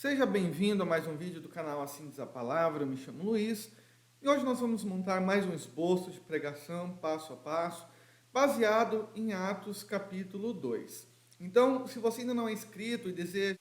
Seja bem-vindo a mais um vídeo do canal Assim Diz a Palavra. Eu me chamo Luiz e hoje nós vamos montar mais um esboço de pregação passo a passo, baseado em Atos capítulo 2. Então, se você ainda não é inscrito e deseja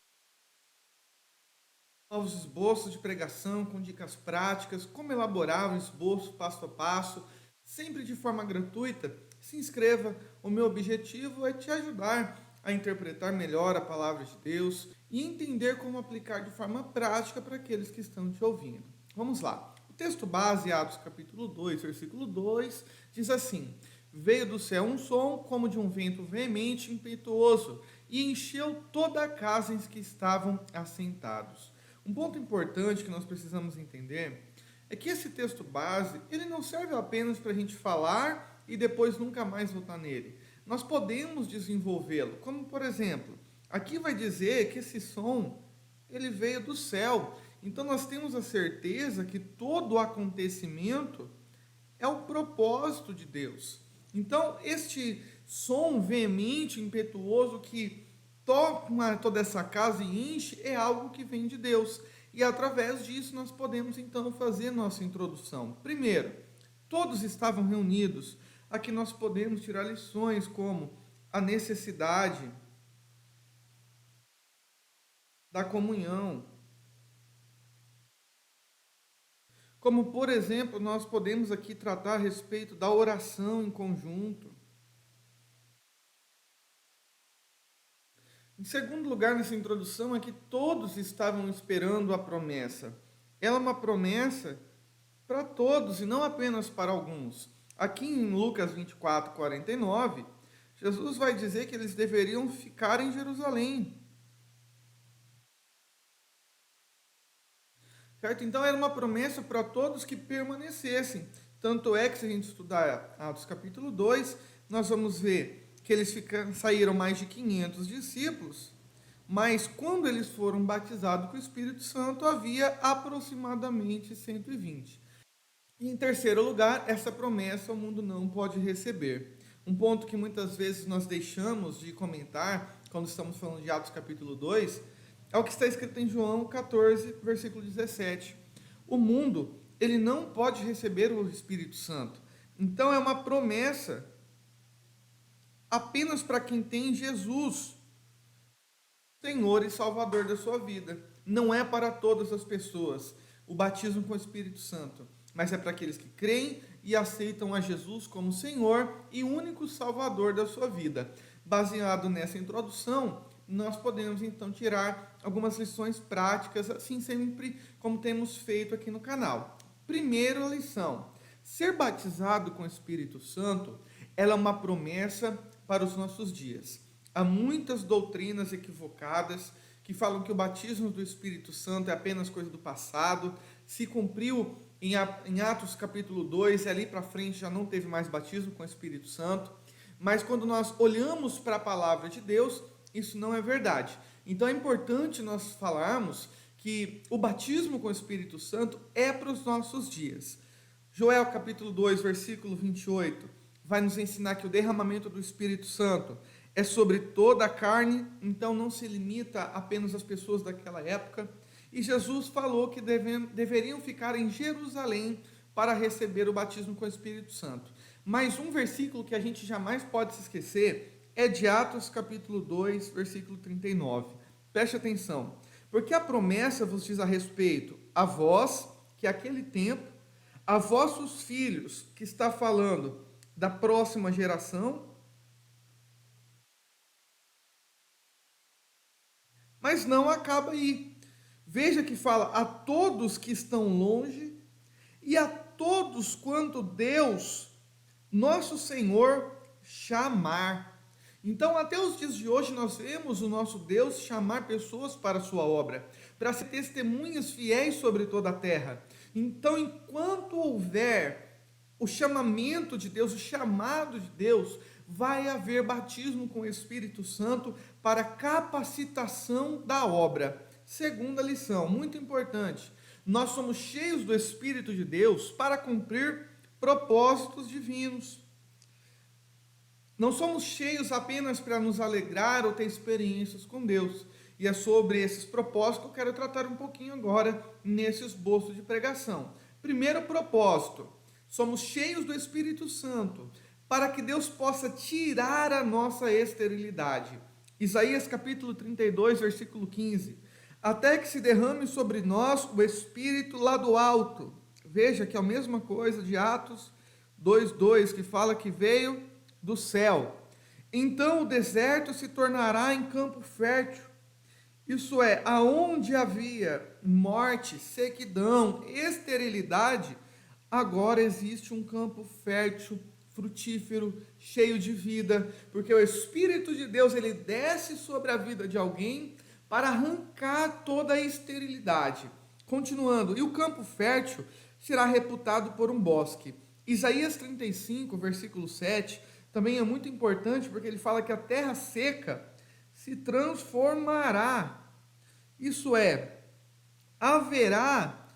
novos esboços de pregação com dicas práticas, como elaborar um esboço passo a passo, sempre de forma gratuita, se inscreva. O meu objetivo é te ajudar a interpretar melhor a palavra de Deus e entender como aplicar de forma prática para aqueles que estão te ouvindo. Vamos lá. O texto base, Atos capítulo 2, versículo 2, diz assim: Veio do céu um som como de um vento veemente e impetuoso, e encheu toda a casa em que estavam assentados. Um ponto importante que nós precisamos entender é que esse texto base, ele não serve apenas para a gente falar e depois nunca mais voltar nele. Nós podemos desenvolvê-lo, como por exemplo, aqui vai dizer que esse som, ele veio do céu. Então nós temos a certeza que todo o acontecimento é o propósito de Deus. Então este som veemente, impetuoso que toma toda essa casa e enche é algo que vem de Deus. E através disso nós podemos então fazer nossa introdução. Primeiro, todos estavam reunidos. Aqui nós podemos tirar lições como a necessidade da comunhão. Como, por exemplo, nós podemos aqui tratar a respeito da oração em conjunto. Em segundo lugar, nessa introdução, é que todos estavam esperando a promessa. Ela é uma promessa para todos e não apenas para alguns. Aqui em Lucas 24, 49, Jesus vai dizer que eles deveriam ficar em Jerusalém. Certo? Então era uma promessa para todos que permanecessem. Tanto é que se a gente estudar Atos capítulo 2, nós vamos ver que eles saíram mais de 500 discípulos, mas quando eles foram batizados com o Espírito Santo, havia aproximadamente 120. E em terceiro lugar, essa promessa o mundo não pode receber. Um ponto que muitas vezes nós deixamos de comentar, quando estamos falando de Atos capítulo 2, é o que está escrito em João 14, versículo 17. O mundo, ele não pode receber o Espírito Santo. Então é uma promessa apenas para quem tem Jesus, Senhor e Salvador da sua vida. Não é para todas as pessoas o batismo com o Espírito Santo, mas é para aqueles que creem e aceitam a Jesus como Senhor e único Salvador da sua vida. Baseado nessa introdução, nós podemos então tirar algumas lições práticas, assim sempre como temos feito aqui no canal. Primeira lição: ser batizado com o Espírito Santo, ela é uma promessa para os nossos dias. Há muitas doutrinas equivocadas que falam que o batismo do Espírito Santo é apenas coisa do passado, se cumpriu em Atos capítulo 2, e ali para frente já não teve mais batismo com o Espírito Santo, mas quando nós olhamos para a palavra de Deus, isso não é verdade. Então é importante nós falarmos que o batismo com o Espírito Santo é para os nossos dias. Joel capítulo 2, versículo 28, vai nos ensinar que o derramamento do Espírito Santo é sobre toda a carne, então não se limita apenas às pessoas daquela época. E Jesus falou que deveriam ficar em Jerusalém para receber o batismo com o Espírito Santo. Mas um versículo que a gente jamais pode se esquecer é de Atos capítulo 2, versículo 39. Preste atenção, porque a promessa vos diz a respeito a vós, que aquele tempo, a vossos filhos, que está falando da próxima geração, mas não acaba aí. Veja que fala a todos que estão longe e a todos quanto Deus, nosso Senhor, chamar. Então, até os dias de hoje, nós vemos o nosso Deus chamar pessoas para a sua obra, para ser testemunhas fiéis sobre toda a terra. Então, enquanto houver o chamamento de Deus, o chamado de Deus, vai haver batismo com o Espírito Santo para capacitação da obra. Segunda lição, muito importante: nós somos cheios do Espírito de Deus para cumprir propósitos divinos. Não somos cheios apenas para nos alegrar ou ter experiências com Deus. E é sobre esses propósitos que eu quero tratar um pouquinho agora nesse esboço de pregação. Primeiro propósito, somos cheios do Espírito Santo para que Deus possa tirar a nossa esterilidade. Isaías capítulo 32, versículo 15. Até que se derrame sobre nós o Espírito lá do alto. Veja que é a mesma coisa de Atos 2:2, que fala que veio do céu. Então o deserto se tornará em campo fértil. Isso é, aonde havia morte, sequidão, esterilidade, agora existe um campo fértil, frutífero, cheio de vida, porque o Espírito de Deus, ele desce sobre a vida de alguém para arrancar toda a esterilidade. Continuando, e o campo fértil será reputado por um bosque. Isaías 35, versículo 7, também é muito importante, porque ele fala que a terra seca se transformará. Isso é, haverá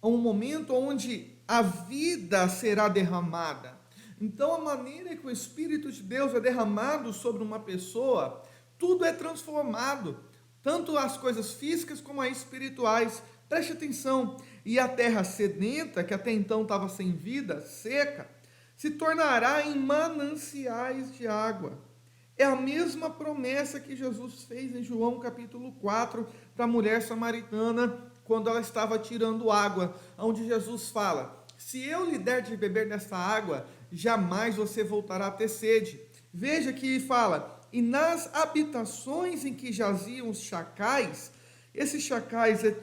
um momento onde a vida será derramada. Então, a maneira que o Espírito de Deus é derramado sobre uma pessoa, tudo é transformado, tanto as coisas físicas como as espirituais. Preste atenção, e a terra sedenta, que até então estava sem vida, seca, se tornará em mananciais de água. É a mesma promessa que Jesus fez em João capítulo 4 para a mulher samaritana, quando ela estava tirando água, onde Jesus fala: se eu lhe der de beber dessa água, jamais você voltará a ter sede. Veja que fala, e nas habitações em que jaziam os chacais, esses chacais é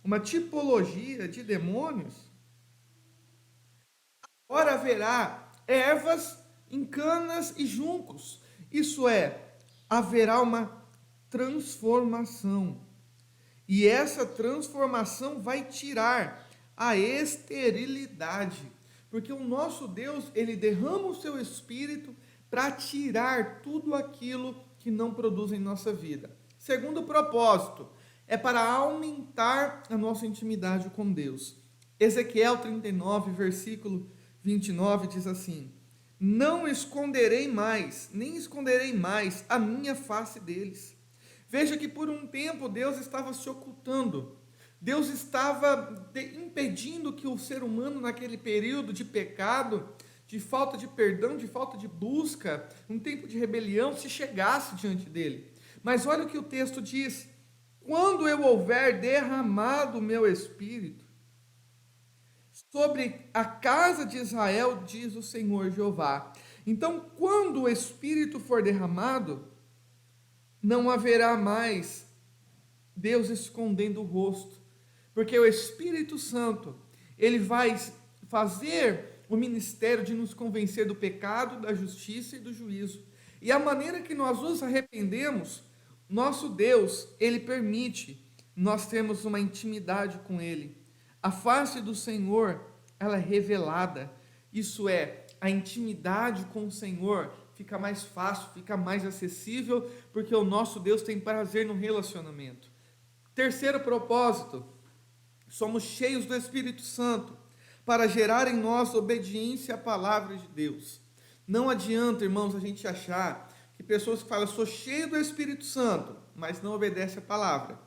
uma tipologia de demônios. Ora haverá ervas em canas e juncos. Isso é, haverá uma transformação. E essa transformação vai tirar a esterilidade. Porque o nosso Deus, ele derrama o seu Espírito para tirar tudo aquilo que não produz em nossa vida. Segundo propósito, é para aumentar a nossa intimidade com Deus. Ezequiel 39, versículo 29 diz assim: não esconderei mais, nem esconderei mais a minha face deles. Veja que por um tempo Deus estava se ocultando. Deus estava impedindo que o ser humano, naquele período de pecado, de falta de perdão, de falta de busca, um tempo de rebelião, se chegasse diante dele. Mas olha o que o texto diz: quando eu houver derramado o meu Espírito sobre a casa de Israel, diz o Senhor Jeová. Então, quando o Espírito for derramado, não haverá mais Deus escondendo o rosto, porque o Espírito Santo, ele vai fazer o ministério de nos convencer do pecado, da justiça e do juízo. E a maneira que nós nos arrependemos, nosso Deus, ele permite nós termos uma intimidade com ele. A face do Senhor, ela é revelada. Isso é, a intimidade com o Senhor fica mais fácil, fica mais acessível, porque o nosso Deus tem prazer no relacionamento. Terceiro propósito, somos cheios do Espírito Santo para gerar em nós obediência à palavra de Deus. Não adianta, irmãos, a gente achar que pessoas que falam, sou cheio do Espírito Santo, mas não obedece a palavra.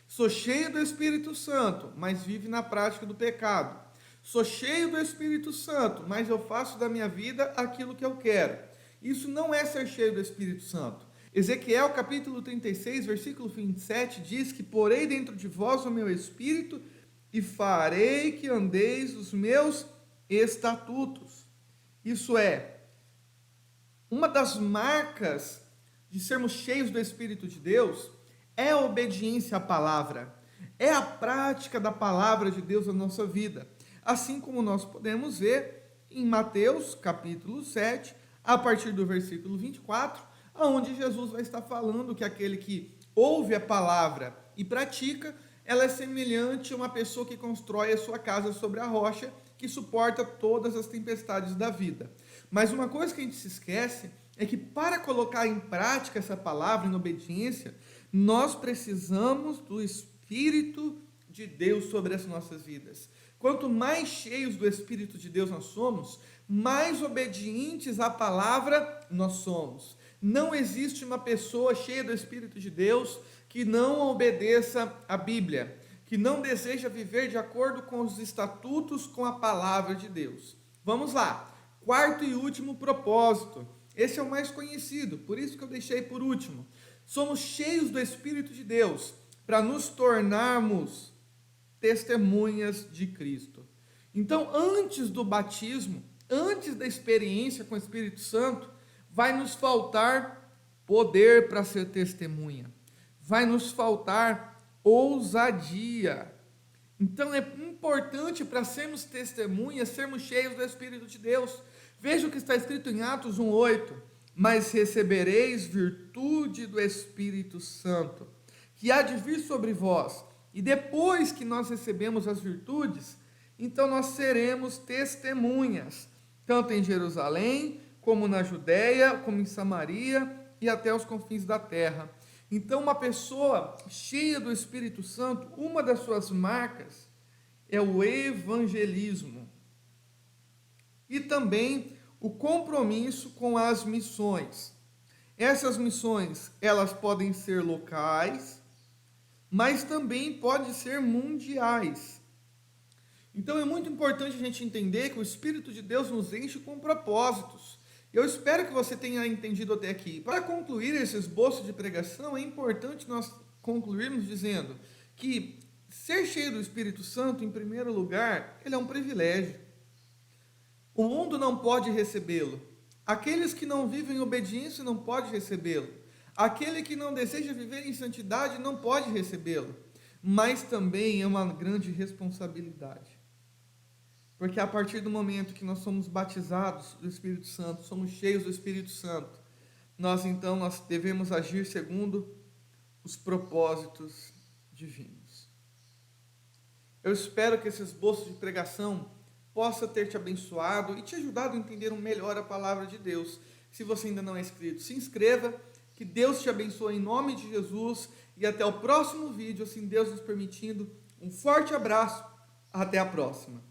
Sou cheio do Espírito Santo, mas vive na prática do pecado. Sou cheio do Espírito Santo, mas eu faço da minha vida aquilo que eu quero. Isso não é ser cheio do Espírito Santo. Ezequiel capítulo 36, versículo 27 diz que porei dentro de vós o meu Espírito e farei que andeis os meus estatutos. Isso é, uma das marcas de sermos cheios do Espírito de Deus é a obediência à palavra, é a prática da palavra de Deus na nossa vida. Assim como nós podemos ver em Mateus capítulo 7, a partir do versículo 24, onde Jesus vai estar falando que aquele que ouve a palavra e pratica, ela é semelhante a uma pessoa que constrói a sua casa sobre a rocha, que suporta todas as tempestades da vida. Mas uma coisa que a gente se esquece é que para colocar em prática essa palavra em obediência, nós precisamos do Espírito de Deus sobre as nossas vidas. Quanto mais cheios do Espírito de Deus nós somos, mais obedientes à palavra nós somos. Não existe uma pessoa cheia do Espírito de Deus que que não obedeça à Bíblia, que não deseja viver de acordo com os estatutos, com a palavra de Deus. Vamos lá. Quarto e último propósito. Esse é o mais conhecido, por isso que eu deixei por último. Somos cheios do Espírito de Deus para nos tornarmos testemunhas de Cristo. Então, antes do batismo, antes da experiência com o Espírito Santo, vai nos faltar poder para ser testemunha. Vai nos faltar ousadia. Então é importante para sermos testemunhas, sermos cheios do Espírito de Deus. Veja o que está escrito em Atos 1:8. Mas recebereis virtude do Espírito Santo, que há de vir sobre vós. E depois que nós recebemos as virtudes, então nós seremos testemunhas, tanto em Jerusalém, como na Judéia, como em Samaria e até os confins da terra. Então, uma pessoa cheia do Espírito Santo, uma das suas marcas é o evangelismo. E também o compromisso com as missões. Essas missões, elas podem ser locais, mas também podem ser mundiais. Então é muito importante a gente entender que o Espírito de Deus nos enche com propósitos. Eu espero que você tenha entendido até aqui. Para concluir esse esboço de pregação, é importante nós concluirmos dizendo que ser cheio do Espírito Santo, em primeiro lugar, ele é um privilégio. O mundo não pode recebê-lo. Aqueles que não vivem em obediência não podem recebê-lo. Aquele que não deseja viver em santidade não pode recebê-lo. Mas também é uma grande responsabilidade. Porque a partir do momento que nós somos batizados do Espírito Santo, somos cheios do Espírito Santo, nós devemos agir segundo os propósitos divinos. Eu espero que esse esboço de pregação possa ter te abençoado e te ajudado a entender melhor a palavra de Deus. Se você ainda não é inscrito, se inscreva, que Deus te abençoe em nome de Jesus e até o próximo vídeo, assim Deus nos permitindo. Um forte abraço, até a próxima.